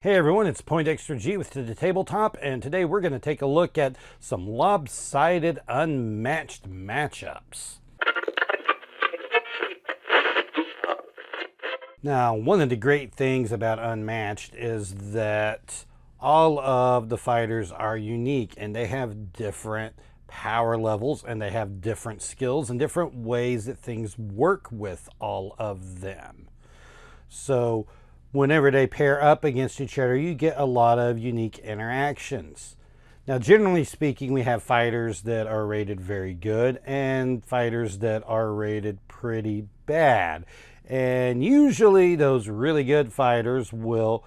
Hey everyone, it's Poindexter G with the Tabletop, and today we're going to take a look at some lopsided, unmatched matchups. Now, one of the great things about Unmatched is that all of the fighters are unique and they have different power levels and they have different skills and different ways that things work with all of them. So whenever they pair up against each other, you get a lot of unique interactions. Now, generally speaking, we have fighters that are rated very good and fighters that are rated pretty bad. And usually those really good fighters will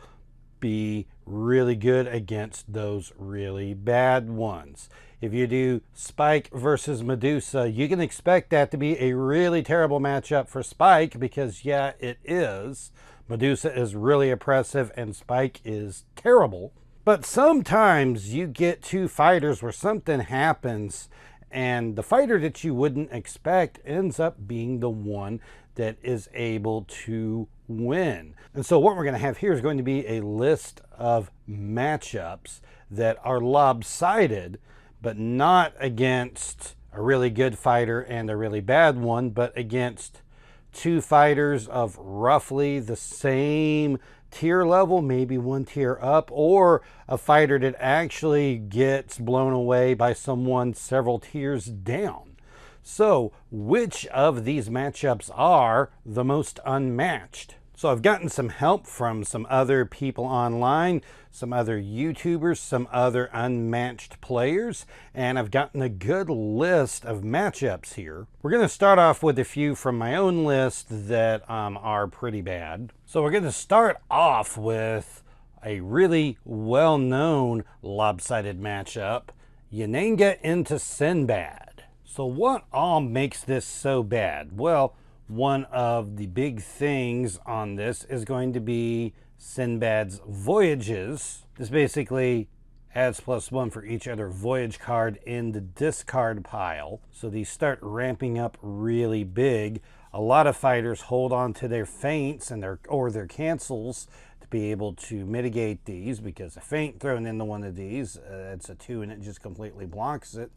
be really good against those really bad ones. If you do Spike versus Medusa, you can expect that to be a really terrible matchup for Spike because, yeah, it is. Medusa is really oppressive and Spike is terrible. But sometimes you get two fighters where something happens and the fighter that you wouldn't expect ends up being the one that is able to win. And so what we're going to have here is going to be a list of matchups that are lopsided, but not against a really good fighter and a really bad one, but against two fighters of roughly the same tier level, maybe one tier up, or a fighter that actually gets blown away by someone several tiers down. So, which of these matchups are the most unmatched? So I've gotten some help from some other people online, some other YouTubers, some other unmatched players, and I've gotten a good list of matchups here. We're going to start off with a few from my own list that are pretty bad. So we're going to start off with a really well-known lopsided matchup, Yennenga into Sinbad. So what all makes this so bad? Well, one of the big things on this is going to be Sinbad's voyages. This basically adds +1 for each other voyage card in the discard pile. So these start ramping up really big. A lot of fighters hold on to their feints and their cancels to be able to mitigate these, because a feint thrown into one of these, it's a 2 and it just completely blocks it.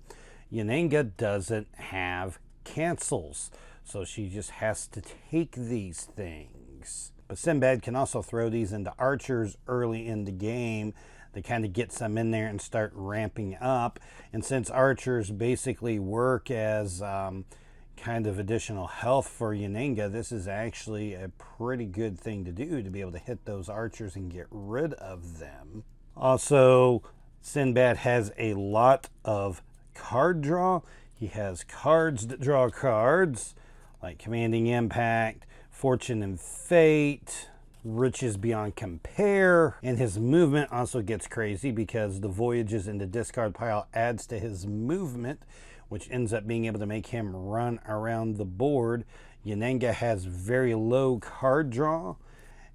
Yennenga doesn't have cancels, so she just has to take these things. But Sinbad can also throw these into archers early in the game to kind of get some in there and start ramping up. And since archers basically work as kind of additional health for Yennenga, this is actually a pretty good thing to do, to be able to hit those archers and get rid of them. Also, Sinbad has a lot of card draw. He has cards that draw cards, like Commanding Impact, Fortune and Fate, Riches Beyond Compare, and his movement also gets crazy because the voyages in the discard pile adds to his movement, which ends up being able to make him run around the board. Yennenga has very low card draw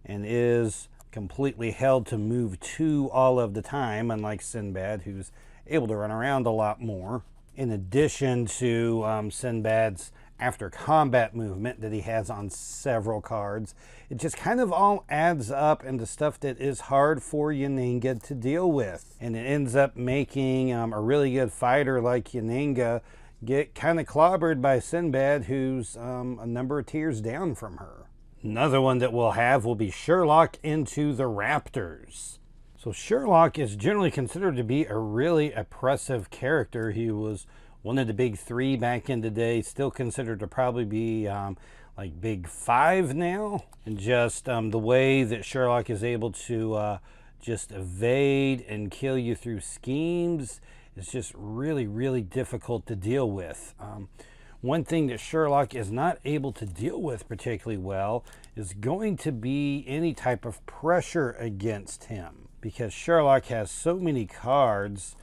and is completely held to move 2 all of the time, unlike Sinbad, who's able to run around a lot more. In addition to Sinbad's after combat movement that he has on several cards, it just kind of all adds up into stuff that is hard for Yennenga to deal with. And it ends up making a really good fighter like Yennenga get kind of clobbered by Sinbad, who's a number of tiers down from her. Another one that we'll have will be Sherlock into the Raptors. So Sherlock is generally considered to be a really oppressive character. He was one of the big 3 back in the day, still considered to probably be like big 5 now. And just the way that Sherlock is able to just evade and kill you through schemes is just really, really difficult to deal with. One thing that Sherlock is not able to deal with particularly well is going to be any type of pressure against him, because Sherlock has so many cards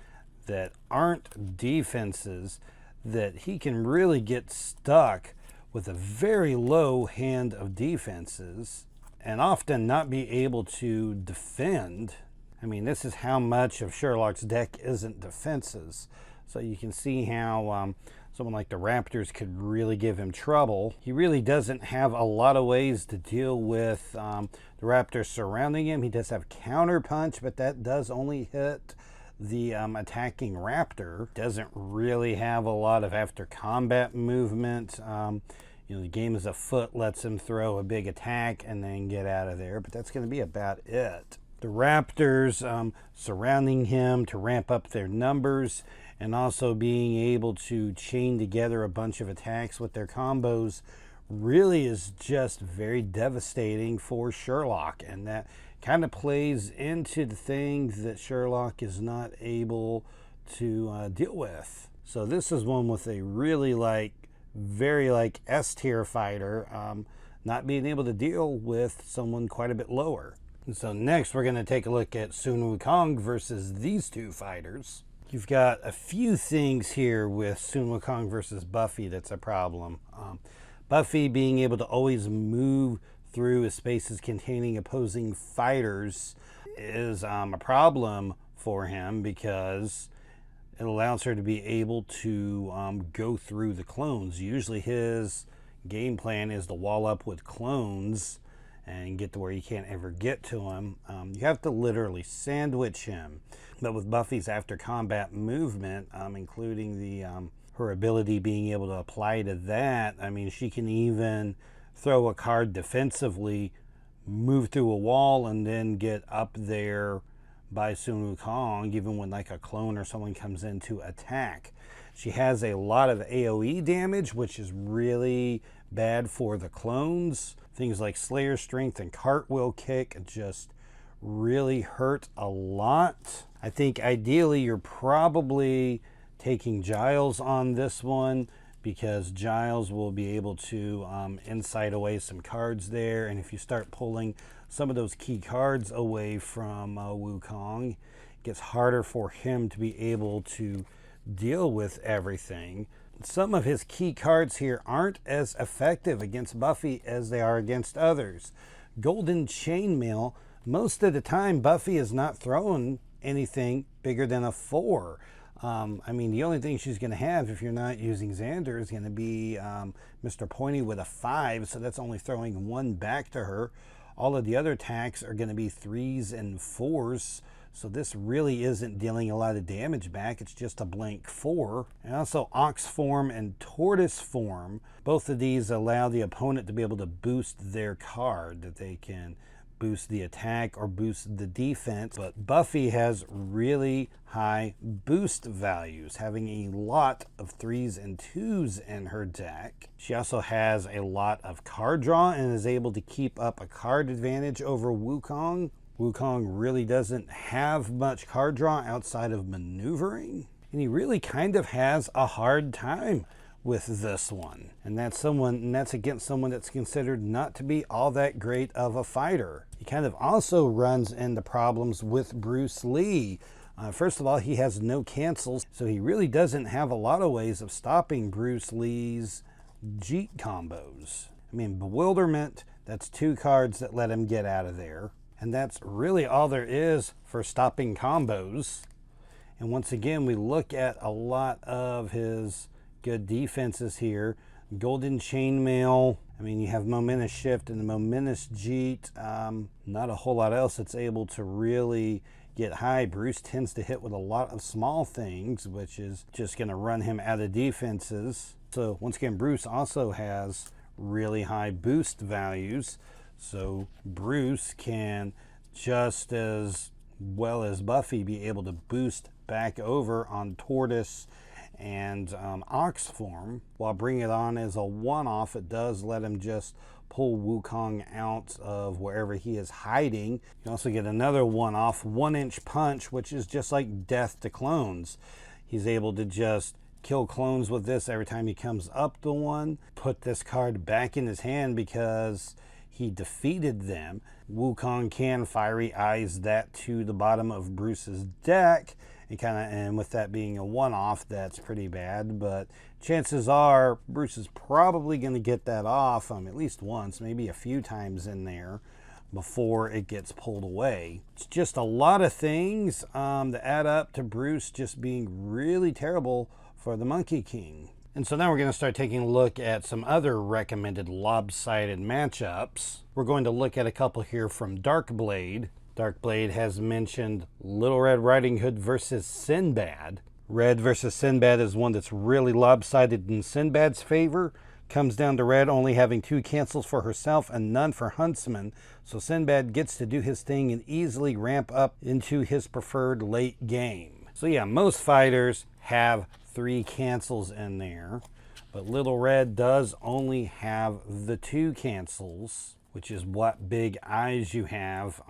that aren't defenses that he can really get stuck with a very low hand of defenses and often not be able to defend. I mean, this is how much of Sherlock's deck isn't defenses. So you can see how someone like the Raptors could really give him trouble. He really doesn't have a lot of ways to deal with the Raptors surrounding him. He does have counter punch, but that does only hit the attacking Raptor. Doesn't really have a lot of after combat movement. The game is afoot, lets him throw a big attack and then get out of there, but that's going to be about it. The Raptors surrounding him to ramp up their numbers, and also being able to chain together a bunch of attacks with their combos really is just very devastating for Sherlock, and that kind of plays into the things that Sherlock is not able to deal with. So this is one with a really very S tier fighter not being able to deal with someone quite a bit lower. And so next we're going to take a look at Sun Wukong versus these two fighters. You've got a few things here with Sun Wukong versus Buffy that's a problem. Buffy being able to always move through spaces containing opposing fighters is a problem for him, because it allows her to be able to go through the clones. Usually his game plan is to wall up with clones and get to where you can't ever get to him. You have to literally sandwich him. But with Buffy's after combat movement, including the her ability being able to apply to that, I mean, she can even throw a card defensively, move through a wall, and then get up there by Sun Wukong, even when like a clone or someone comes in to attack. She has a lot of AoE damage, which is really bad for the clones. Things like Slayer Strength and Cartwheel Kick just really hurt a lot. I think ideally you're probably taking Giles on this one, because Giles will be able to insight away some cards there, and if you start pulling some of those key cards away from Wukong, it gets harder for him to be able to deal with everything. Some of his key cards here aren't as effective against Buffy as they are against others. Golden Chainmail, most of the time Buffy is not throwing anything bigger than a 4. I mean, the only thing she's going to have if you're not using Xander is going to be Mr. Pointy with a 5, so that's only throwing 1 back to her. All of the other attacks are going to be 3s and 4s, so this really isn't dealing a lot of damage back. It's just a blank 4. And also Ox Form and Tortoise Form, both of these allow the opponent to be able to boost their card, that they can boost the attack or boost the defense. But Buffy has really high boost values, having a lot of 3s and 2s in her deck. She also has a lot of card draw and is able to keep up a card advantage over Wukong. Wukong really doesn't have much card draw outside of maneuvering, and he really kind of has a hard time with this one. And that's against someone that's considered not to be all that great of a fighter. He kind of also runs into problems with Bruce Lee. First of all, he has no cancels, so he really doesn't have a lot of ways of stopping Bruce Lee's Jeet combos. I mean, Bewilderment, that's 2 cards that let him get out of there. And that's really all there is for stopping combos. And once again, we look at a lot of his good defenses here. Golden Chainmail, I mean, you have Momentous Shift and the Momentous Jeet. Not a whole lot else that's able to really get high. Bruce tends to hit with a lot of small things, which is just going to run him out of defenses. So once again, Bruce also has really high boost values. So Bruce can, just as well as Buffy, be able to boost back over on Tortoise and Ox Form. While bringing it on as a one-off, it does let him just pull Wukong out of wherever he is hiding. You can also get another one-off 1-inch punch, which is just like death to clones. He's able to just kill clones with this every time he comes up to one. Put this card back in his hand because he defeated them. Wukong can Fiery Eyes that to the bottom of Bruce's deck, and with that being a one-off, that's pretty bad. But chances are Bruce is probably going to get that off at least once, maybe a few times in there. before it gets pulled away. It's just a lot of things that add up to Bruce just being really terrible for the Monkey King. And so now we're going to start taking a look at some other recommended lopsided matchups. We're going to look at a couple here from Darkblade. Darkblade has mentioned Little Red Riding Hood versus Sinbad. Red versus Sinbad is one that's really lopsided in Sinbad's favor. Comes down to Red only having 2 cancels for herself and none for Huntsman. So Sinbad gets to do his thing and easily ramp up into his preferred late game. So yeah, most fighters have 3 cancels in there, but Little Red does only have the 2 cancels, which is what big eyes you have.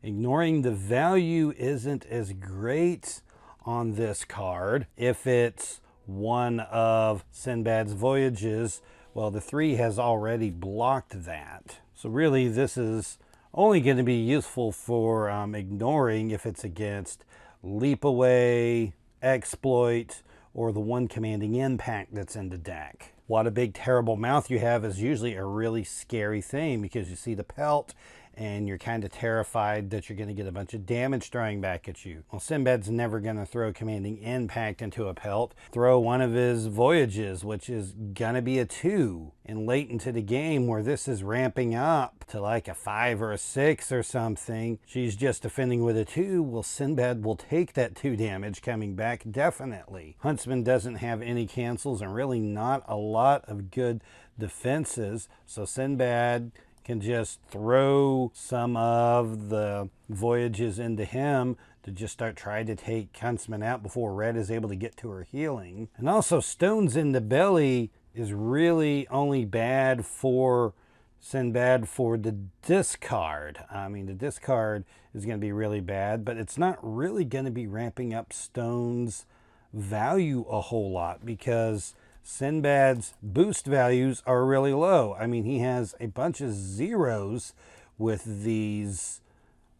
Ignoring the value isn't as great on this card. If it's one of Sinbad's voyages, well, the 3 has already blocked that. So really this is only going to be useful for ignoring if it's against Leap Away, Exploit, or the one commanding impact that's in the deck. What a big terrible mouth you have is usually a really scary thing, because you see the pelt and you're kind of terrified that you're going to get a bunch of damage throwing back at you. Well, Sinbad's never going to throw commanding impact into a pelt. Throw one of his voyages, which is going to be a 2. And late into the game where this is ramping up to like a 5 or a 6 or something, she's just defending with a 2. Well, Sinbad will take that 2 damage coming back definitely. Huntsman doesn't have any cancels and really not a lot of good defenses. So Sinbad can just throw some of the voyages into him to just start trying to take Huntsman out before Red is able to get to her healing. And also Stones in the Belly is really only bad for Sinbad for the discard. I mean, the discard is going to be really bad, but it's not really going to be ramping up Stone's value a whole lot, because Sinbad's boost values are really low. I mean, he has a bunch of zeros with these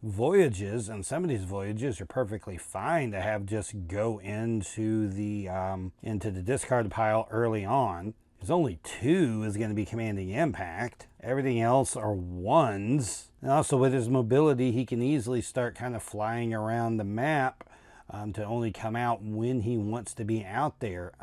voyages, and some of these voyages are perfectly fine to have just go into the discard pile early on. There's only 2 is going to be commanding impact. Everything else are 1s. And also with his mobility, he can easily start kind of flying around the map to only come out when he wants to be out there.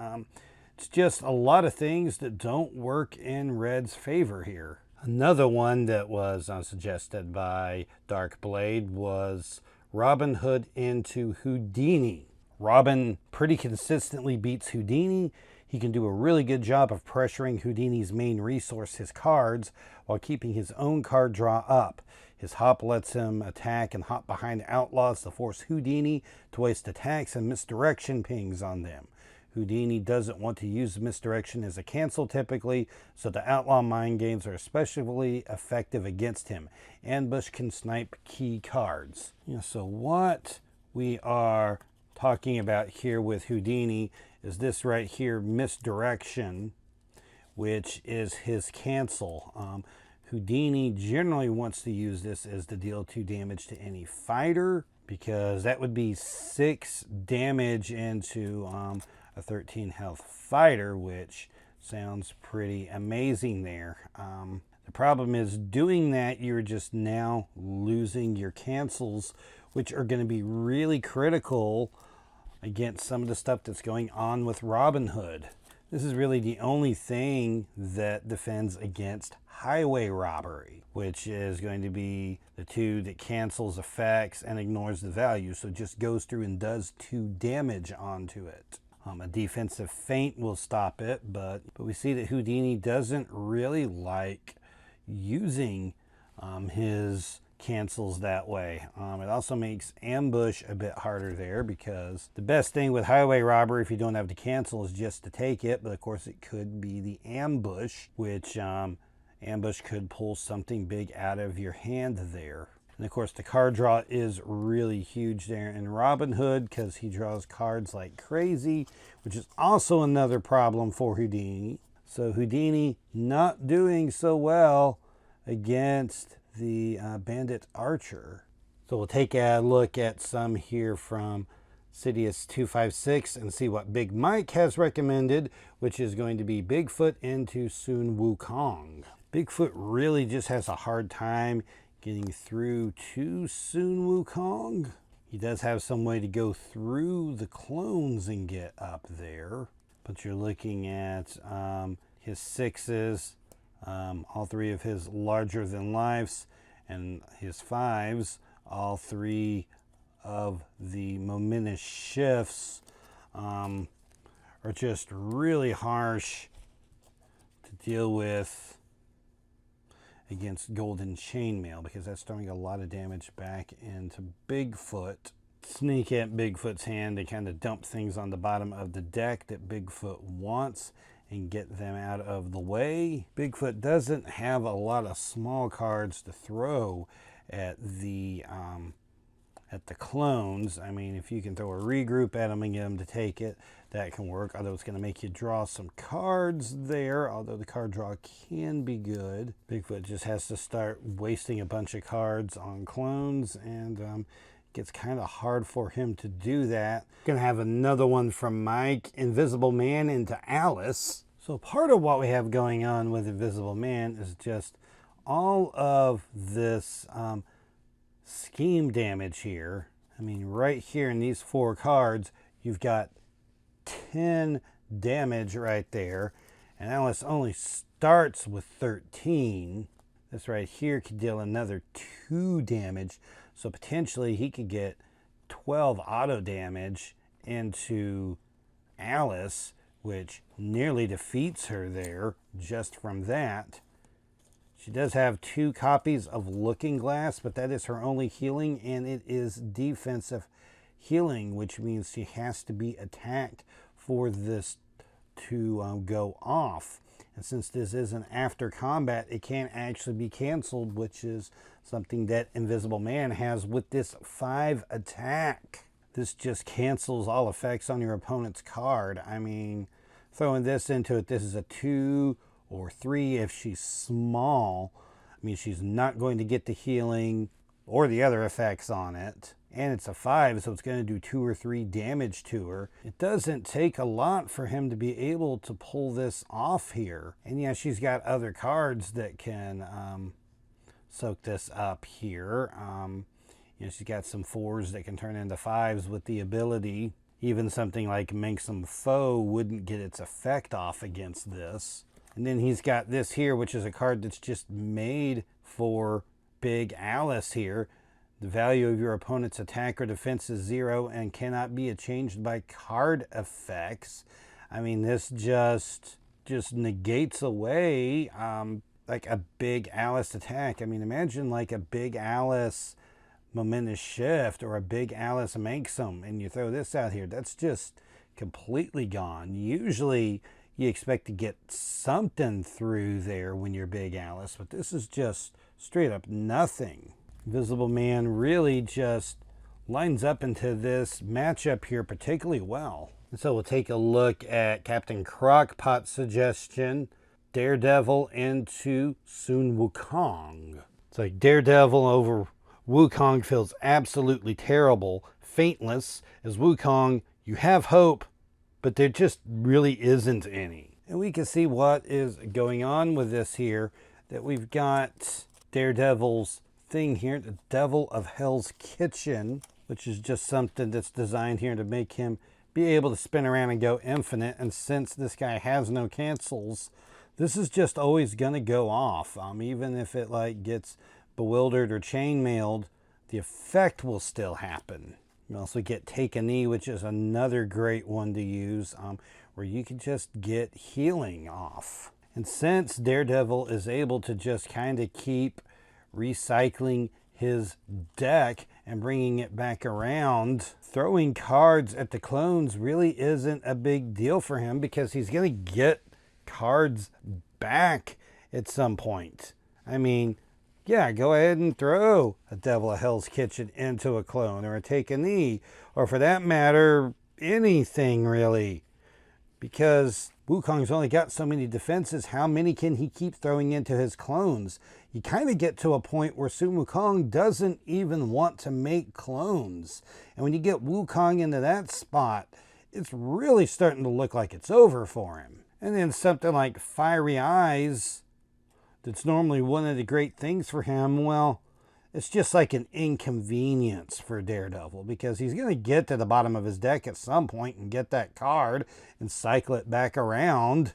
It's just a lot of things that don't work in Red's favor here. Another one that was suggested by Darkblade was Robin Hood into Houdini. Robin pretty consistently beats Houdini. He can do a really good job of pressuring Houdini's main resource, his cards, while keeping his own card draw up. His hop lets him attack and hop behind outlaws to force Houdini to waste attacks and misdirection pings on them. Houdini doesn't want to use misdirection as a cancel typically, so the outlaw mind games are especially effective against him. Ambush can snipe key cards. So what we are talking about here with Houdini is this right here, misdirection, which is his cancel. Houdini generally wants to use this as to deal 2 damage to any fighter, because that would be 6 damage into a 13 health fighter, which sounds pretty amazing there. The problem is doing that, you're just now losing your cancels, which are going to be really critical against some of the stuff that's going on with Robin Hood. This is really the only thing that defends against highway robbery, which is going to be the 2 that cancels effects and ignores the value, so it just goes through and does 2 damage onto it. A defensive feint will stop it, but we see that Houdini doesn't really like using his cancels that way. It also makes ambush a bit harder there, because the best thing with highway robbery, if you don't have to cancel, is just to take it, but of course it could be the ambush, which ambush could pull something big out of your hand there. And of course the card draw is really huge there in Robin Hood, because he draws cards like crazy, which is also another problem for Houdini. So Houdini not doing so well against the Bandit Archer. So we'll take a look at some here from Sidious256 and see what Big Mike has recommended, which is going to be Bigfoot into Sun Wukong. Bigfoot really just has a hard time getting through to Sun Wukong. He does have some way to go through the clones and get up there. But you're looking at his 6s, all 3 of his larger than lifes, and his 5s, all 3 of the momentous shifts are just really harsh to deal with against Golden Chainmail, because that's throwing a lot of damage back into Bigfoot. Sneak at Bigfoot's hand to kind of dump things on the bottom of the deck that Bigfoot wants and get them out of the way. Bigfoot doesn't have a lot of small cards to throw at the clones. I mean, if you can throw a regroup at them and get them to take it, that can work, although it's going to make you draw some cards there, although the card draw can be good. Bigfoot just has to start wasting a bunch of cards on clones, and it gets kind of hard for him to do that. Going to have another one from Mike, Invisible Man into Alice. So part of what we have going on with Invisible Man is just all of this scheme damage here. I mean, right here in these 4 cards, you've got 10 damage right there, and Alice only starts with 13. This right here could deal another 2 damage, so potentially he could get 12 auto damage into Alice, which nearly defeats her there just from that. She does have 2 copies of Looking Glass, but that is her only healing, and it is defensive healing, which means she has to be attacked for this to go off. And since this isn't after combat, it can't actually be canceled, which is something that Invisible Man has with this 5 attack. This just cancels all effects on your opponent's card. I mean, throwing this into it, this is a 2 or 3 if she's small. I mean, she's not going to get the healing or the other effects on it. And it's a 5, so it's going to do 2 or 3 damage to her. It doesn't take a lot for him to be able to pull this off here. And yeah, she's got other cards that can soak this up here. You know, she's got some 4s that can turn into 5s with the ability. Even something like Manxome Foe wouldn't get its effect off against this. And then he's got this here, which is a card that's just made for Big Alice here. The value of your opponent's attack or defense is 0 and cannot be changed by card effects. I mean, this just negates away like a Big Alice attack. I mean, imagine like a Big Alice Momentous Shift or a Big Alice Manxome, and you throw this out here. That's just completely gone. Usually you expect to get something through there when you're Big Alice, but this is just straight up nothing. Invisible Man really just lines up into this matchup here particularly well. And so we'll take a look at Captain Crockpot's suggestion, Daredevil into Sun Wukong. It's like Daredevil over Wukong feels absolutely terrible, faintless. As Wukong, you have hope, but there just really isn't any. And we can see what is going on with this here, that we've got Daredevil's thing here, the Devil of Hell's Kitchen, which is just something that's designed here to make him be able to spin around and go infinite. And since this guy has no cancels, this is just always going to go off. Even if it like gets bewildered or chainmailed, the effect will still happen. You also get Take a Knee, which is another great one to use, where you can just get healing off. And since Daredevil is able to just kind of keep recycling his deck and bringing it back around, throwing cards at the clones really isn't a big deal for him, because he's going to get cards back at some point. I mean, yeah, go ahead and throw a Devil of Hell's Kitchen into a clone, or a Take a Knee, or for that matter, anything really. Because Wukong's only got so many defenses, how many can he keep throwing into his clones? You kind of get to a point where Sun Wukong doesn't even want to make clones. And when you get Wukong into that spot, it's really starting to look like it's over for him. And then something like Fiery Eyes, that's normally one of the great things for him, well, It's just like an inconvenience for Daredevil because he's going to get to the bottom of his deck at some point and get that card and cycle it back around.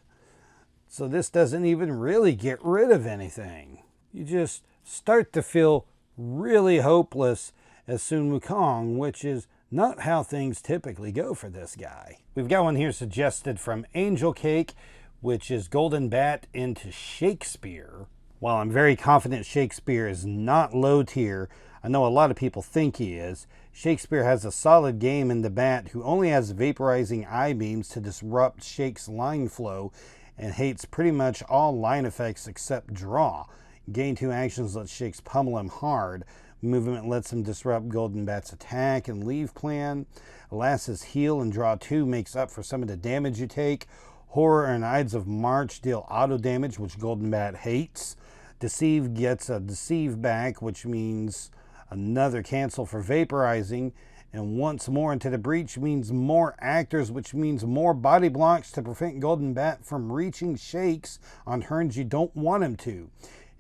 So this doesn't even really get rid of anything. You just start to feel really hopeless as Sun Wukong, which is not how things typically go for this guy. We've got one here suggested from Angel Cake, which is Golden Bat into Shakespeare. While I'm very confident Shakespeare is not low tier, I know a lot of people think he is. Shakespeare has a solid game in the bat who only has vaporizing eye beams to disrupt Shake's line flow and hates pretty much all line effects except draw. Gain 2 actions lets Shakes pummel him hard. Movement lets him disrupt Golden Bat's attack and leave plan. Alas's heal and draw 2 makes up for some of the damage you take. Horror and Ides of March deal auto damage, which Golden Bat hates. Deceive gets a Deceive back, which means another cancel for vaporizing. And once more into the breach means more actors, which means more body blocks to prevent Golden Bat from reaching Shakes on turns you don't want him to.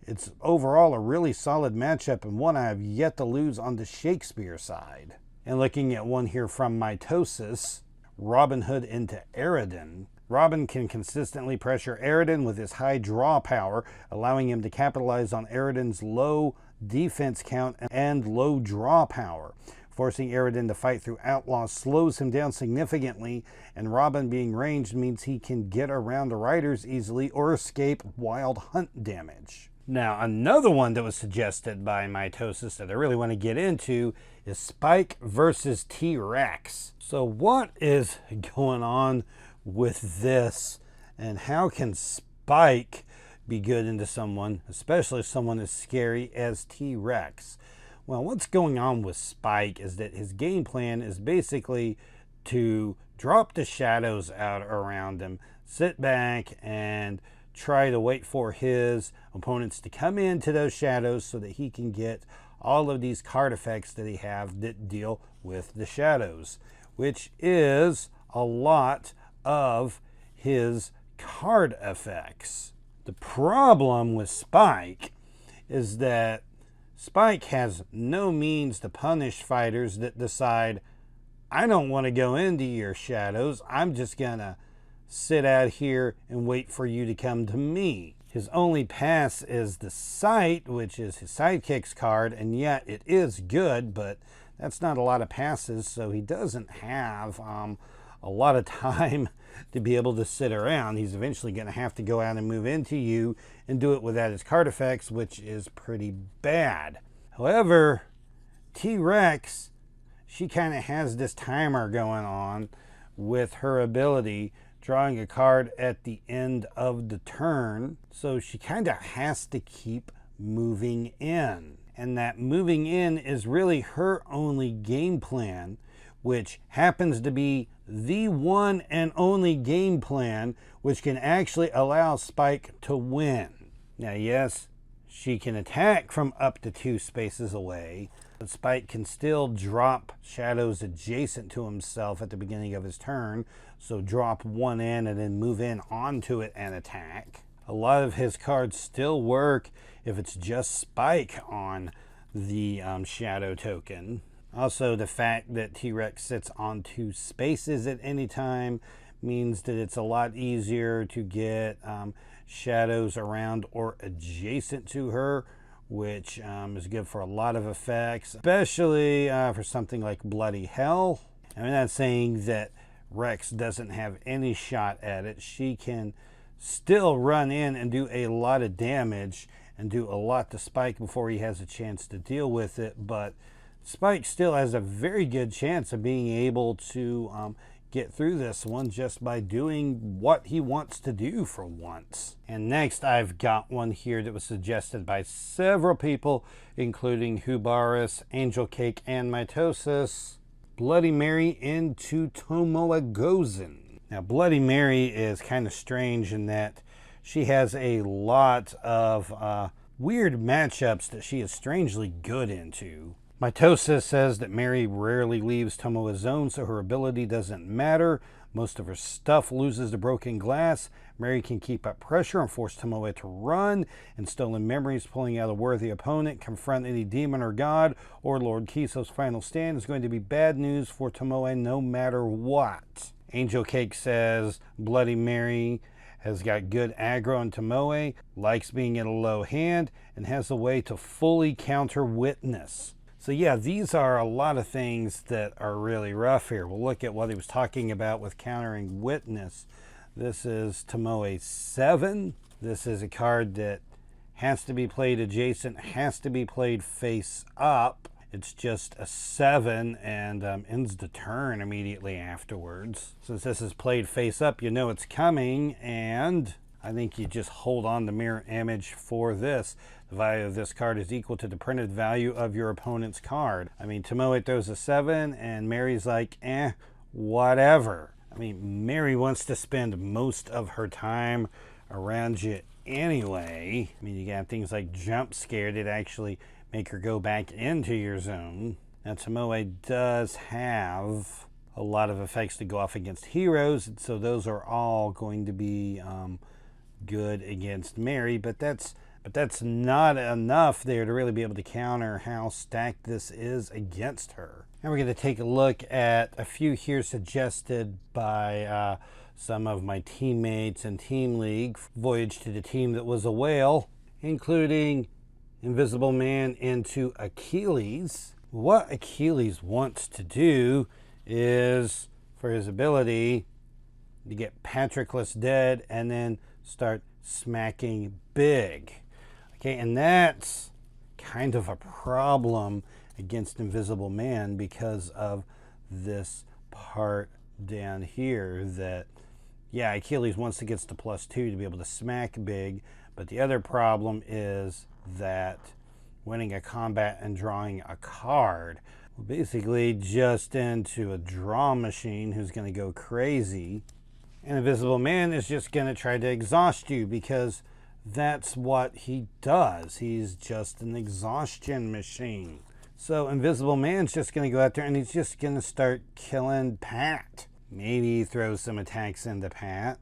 It's overall a really solid matchup and one I have yet to lose on the Shakespeare side. And looking at one here from Mitosis, Robin Hood into Eredin. Robin can consistently pressure Eredin with his high draw power, allowing him to capitalize on Eredin's low defense count and low draw power. Forcing Eredin to fight through Outlaw slows him down significantly, and Robin being ranged means he can get around the riders easily or escape wild hunt damage. Now, another one that was suggested by Mitosis that I really want to get into is Spike versus T-Rex. So what is going on with this, and how can Spike be good into someone, especially someone as scary as T-Rex? Well, what's going on with Spike is that his game plan is basically to drop the shadows out around him, sit back and try to wait for his opponents to come into those shadows so that he can get all of these card effects that he have that deal with the shadows, which is a lot of his card effects. The problem with Spike is that Spike has no means to punish fighters that decide, I don't want to go into your shadows, I'm just gonna sit out here and wait for you to come to me. His only pass is the Sight, which is his sidekick's card, and yet it is good, but that's not a lot of passes, so he doesn't have a lot of time to be able to sit around. He's eventually going to have to go out and move into you and do it without his card effects, which is pretty bad. However, T-Rex, she kind of has this timer going on with her ability drawing a card at the end of the turn, so she kind of has to keep moving in. And that moving in is really her only game plan, which happens to be the one and only game plan which can actually allow Spike to win. Now, yes, she can attack from up to 2 spaces away, but Spike can still drop shadows adjacent to himself at the beginning of his turn, so drop one in and then move in onto it and attack. A lot of his cards still work if it's just Spike on the shadow token. Also, the fact that T-Rex sits on 2 spaces at any time means that it's a lot easier to get shadows around or adjacent to her, which is good for a lot of effects, especially for something like Bloody Hell. I'm not saying that Rex doesn't have any shot at it. She can still run in and do a lot of damage and do a lot to Spike before he has a chance to deal with it, but Spike still has a very good chance of being able to get through this one just by doing what he wants to do for once. And next, I've got one here that was suggested by several people, including Hubaris, Angel Cake, and Mitosis. Bloody Mary into Tomoe Gozen. Now, Bloody Mary is kind of strange in that she has a lot of weird matchups that she is strangely good into. Mitosis says that Mary rarely leaves Tomoe's zone, so her ability doesn't matter, Most of her stuff loses to broken glass. Mary can keep up pressure and force Tomoe to run. In Stolen Memories, pulling out a worthy opponent, confront any demon or god, or Lord Kiso's final stand is going to be bad news for Tomoe no matter what. Angel Cake says Bloody Mary has got good aggro on Tomoe, likes being in a low hand, and has a way to fully counter Witness. So yeah, these are a lot of things that are really rough here. We'll look at what he was talking about with countering Witness. This is Tomoe 7. This is a card that has to be played adjacent, has to be played face up. It's just a 7 and ends the turn immediately afterwards. Since this is played face up, you know it's coming, and I think you just hold on to mirror image for this. The value of this card is equal to the printed value of your opponent's card. I mean, Tomoe throws a 7, and Mary's like, whatever. I mean, Mary wants to spend most of her time around you anyway. I mean, you got things like jump scare that actually make her go back into your zone. Now, Tomoe does have a lot of effects to go off against heroes, and so those are all going to be good against Mary, but that's not enough there to really be able to counter how stacked this is against her. And we're going to take a look at a few here suggested by some of my teammates in Team League. Voyage to the Team That Was a Whale, including Invisible Man into Achilles. What Achilles wants to do is, for his ability, to get Patroclus dead and then start smacking big. Okay, and that's kind of a problem against Invisible Man because of this part down here that, yeah, Achilles wants to get to +2 to be able to smack big, but the other problem is that winning a combat and drawing a card will basically just into a draw machine who's going to go crazy. And Invisible Man is just going to try to exhaust you because that's what he does. He's just an exhaustion machine. So Invisible Man's just going to go out there and he's just going to start killing Pat. Maybe throw some attacks into Pat.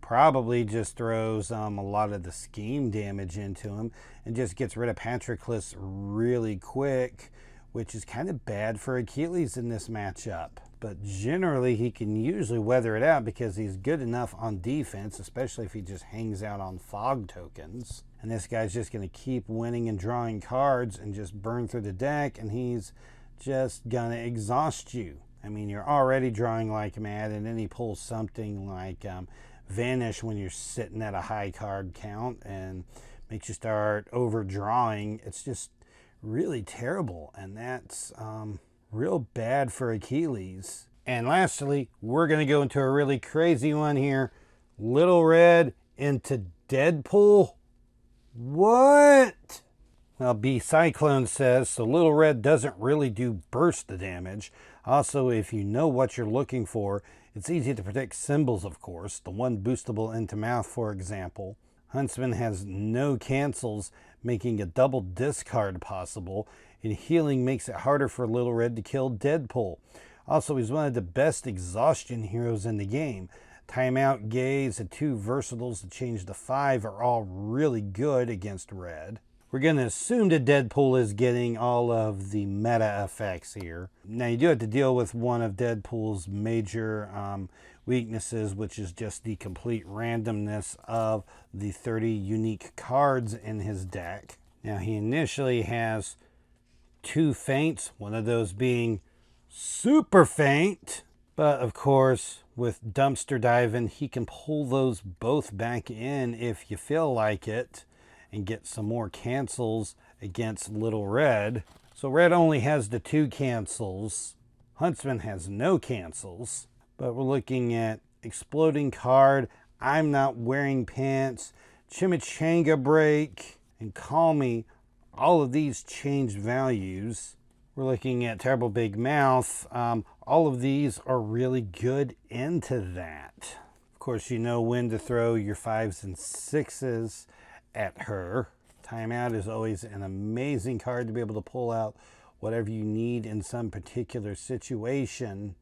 Probably just throws a lot of the scheme damage into him and just gets rid of Patroclus really quick, which is kind of bad for Achilles in this matchup. But generally, he can usually weather it out because he's good enough on defense, especially if he just hangs out on fog tokens. And this guy's just going to keep winning and drawing cards and just burn through the deck, and he's just going to exhaust you. I mean, you're already drawing like mad, and then he pulls something like Vanish when you're sitting at a high card count and makes you start overdrawing. It's just really terrible, and that's real bad for Achilles. And lastly, we're going to go into a really crazy one here. Little Red into Deadpool? What? Well, B Cyclone says, so Little Red doesn't really do burst damage. Also, if you know what you're looking for, it's easy to predict symbols, of course. The one boostable into mouth, for example. Huntsman has no cancels, making a double discard possible, and healing makes it harder for Little Red to kill Deadpool. Also, he's one of the best exhaustion heroes in the game. Timeout, Gaze, and 2 versatiles to change to 5 are all really good against Red. We're going to assume that Deadpool is getting all of the meta effects here. Now, you do have to deal with one of Deadpool's major weaknesses, which is just the complete randomness of the 30 unique cards in his deck. Now, he initially has 2 feints, one of those being super feint. But, of course, with dumpster diving, he can pull those both back in if you feel like it, and get some more cancels against Little Red. So Red only has the 2 cancels. Huntsman has no cancels. But we're looking at Exploding Card, I'm Not Wearing Pants, Chimichanga Break, and Call Me. All of these changed values. We're looking at Terrible Big Mouth. All of these are really good into that. Of course, you know when to throw your 5s and 6s at her. Timeout is always an amazing card to be able to pull out whatever you need in some particular situation.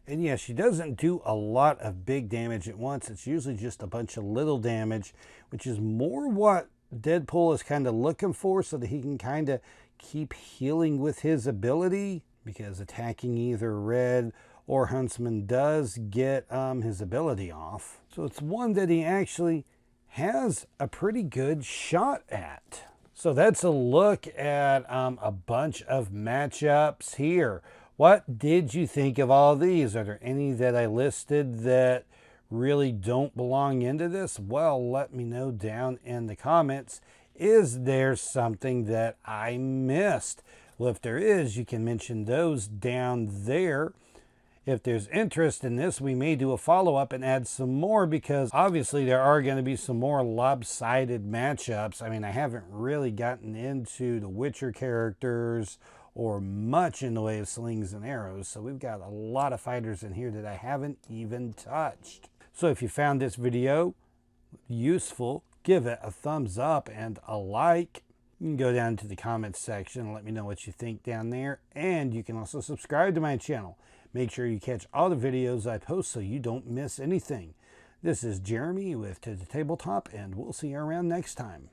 And yeah, she doesn't do a lot of big damage at once. It's usually just a bunch of little damage, which is more what Deadpool is kind of looking for so that he can kind of keep healing with his ability, because attacking either Red or Huntsman does get his ability off. So it's one that he actually has a pretty good shot at. So that's a look at a bunch of matchups here. What did you think of all these? Are there any that I listed that really don't belong into this? Well, let me know down in the comments. Is there something that I missed? Well, if there is, you can mention those down there. If there's interest in this, we may do a follow-up and add some more, because obviously there are going to be some more lopsided matchups. I mean, I haven't really gotten into the Witcher characters or much in the way of slings and arrows, so we've got a lot of fighters in here that I haven't even touched. So if you found this video useful, give it a thumbs up and a like. You can go down to the comments section and let me know what you think down there, and you can also subscribe to my channel. Make sure you catch all the videos I post so you don't miss anything. This is Jeremy with To The Tabletop, and we'll see you around next time.